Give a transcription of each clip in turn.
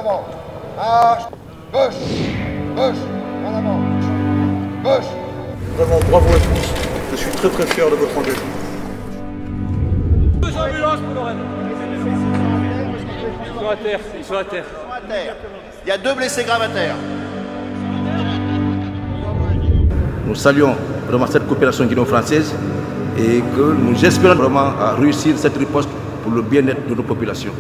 avant. Marche. Gauche. Gauche. En avant. Gauche. Vraiment, bravo à tous. Je suis très très fier de votre engagement. 2 ambulances pour Lorraine. Ils sont à terre, ils sont à terre. Il y a 2 blessés graves à terre. Nous saluons vraiment cette coopération guinéo-française et que nous espérons vraiment à réussir cette riposte pour le bien-être de nos populations.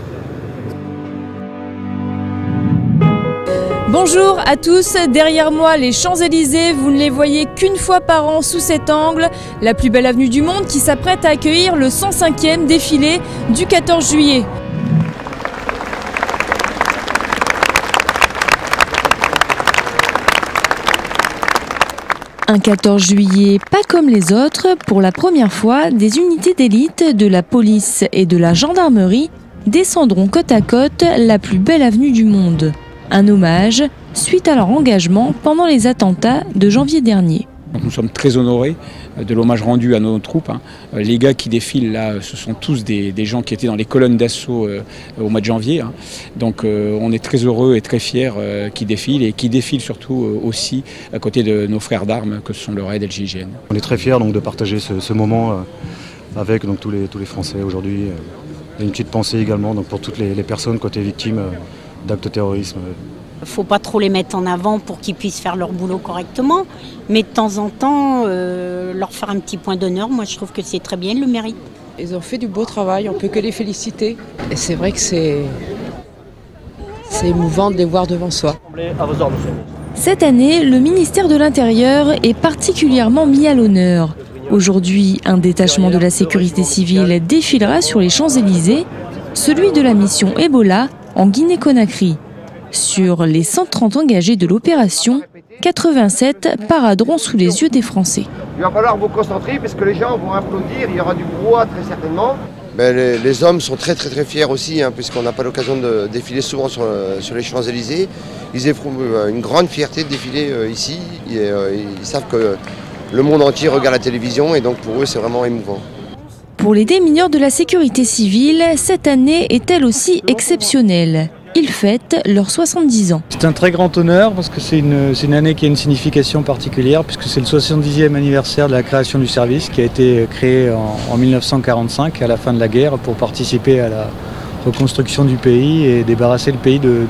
Bonjour à tous, derrière moi les Champs-Élysées, vous ne les voyez qu'une fois par an sous cet angle, la plus belle avenue du monde qui s'apprête à accueillir le 105e défilé du 14 juillet. Un 14 juillet pas comme les autres, pour la première fois, des unités d'élite de la police et de la gendarmerie descendront côte à côte la plus belle avenue du monde. Un hommage suite à leur engagement pendant les attentats de janvier dernier. Nous sommes très honorés de l'hommage rendu à nos troupes. Les gars qui défilent là, ce sont tous des gens qui étaient dans les colonnes d'assaut au mois de janvier. Donc on est très heureux et très fiers qu'ils défilent et qui défilent surtout aussi à côté de nos frères d'armes que ce sont le RAID et le GIGN. On est très fiers donc, de partager ce moment avec donc, tous les Français aujourd'hui. Il y a une petite pensée également donc, pour toutes les personnes côté victimes d'actes de terrorisme. Il ne faut pas trop les mettre en avant pour qu'ils puissent faire leur boulot correctement, mais de temps en temps, leur faire un petit point d'honneur, moi je trouve que c'est très bien, ils le méritent. Ils ont fait du beau travail, on ne peut que les féliciter. Et c'est vrai que c'est émouvant de les voir devant soi. Cette année, le ministère de l'Intérieur est particulièrement mis à l'honneur. Aujourd'hui, un détachement de la sécurité civile défilera sur les Champs-Élysées, celui de la mission Ebola en Guinée-Conakry. Sur les 130 engagés de l'opération, 87 paraderont sous les yeux des Français. Il va falloir vous concentrer parce que les gens vont applaudir, il y aura du brouhaha très certainement. Les hommes sont très fiers aussi, puisqu'on n'a pas l'occasion de défiler souvent sur les Champs-Élysées. Ils éprouvent une grande fierté de défiler ici. Ils savent que le monde entier regarde la télévision et donc pour eux c'est vraiment émouvant. Pour les démineurs de la sécurité civile, cette année est elle aussi exceptionnelle. Ils fêtent leurs 70 ans. C'est un très grand honneur parce que c'est une année qui a une signification particulière puisque c'est le 70e anniversaire de la création du service qui a été créé en 1945 à la fin de la guerre pour participer à la reconstruction du pays et débarrasser le pays de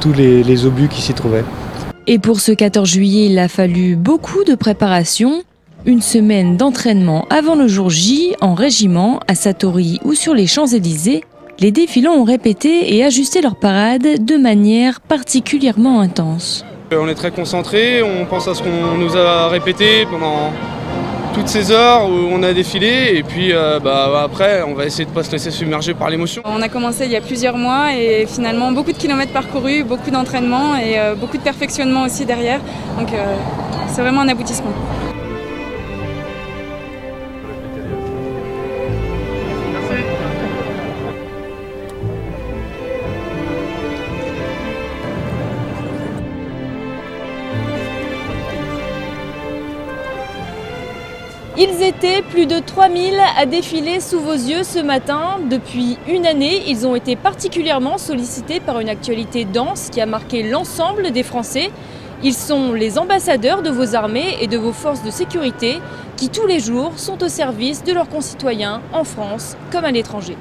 tous les obus qui s'y trouvaient. Et pour ce 14 juillet, il a fallu beaucoup de préparation. Une semaine d'entraînement avant le jour J, en régiment, à Satori ou sur les Champs-Élysées. Les défilants ont répété et ajusté leur parade de manière particulièrement intense. On est très concentrés, on pense à ce qu'on nous a répété pendant toutes ces heures où on a défilé et puis après on va essayer de ne pas se laisser submerger par l'émotion. On a commencé il y a plusieurs mois et finalement beaucoup de kilomètres parcourus, beaucoup d'entraînement et beaucoup de perfectionnement aussi derrière. Donc c'est vraiment un aboutissement. Ils étaient plus de 3000 à défiler sous vos yeux ce matin. Depuis une année, ils ont été particulièrement sollicités par une actualité dense qui a marqué l'ensemble des Français. Ils sont les ambassadeurs de vos armées et de vos forces de sécurité qui tous les jours sont au service de leurs concitoyens en France comme à l'étranger.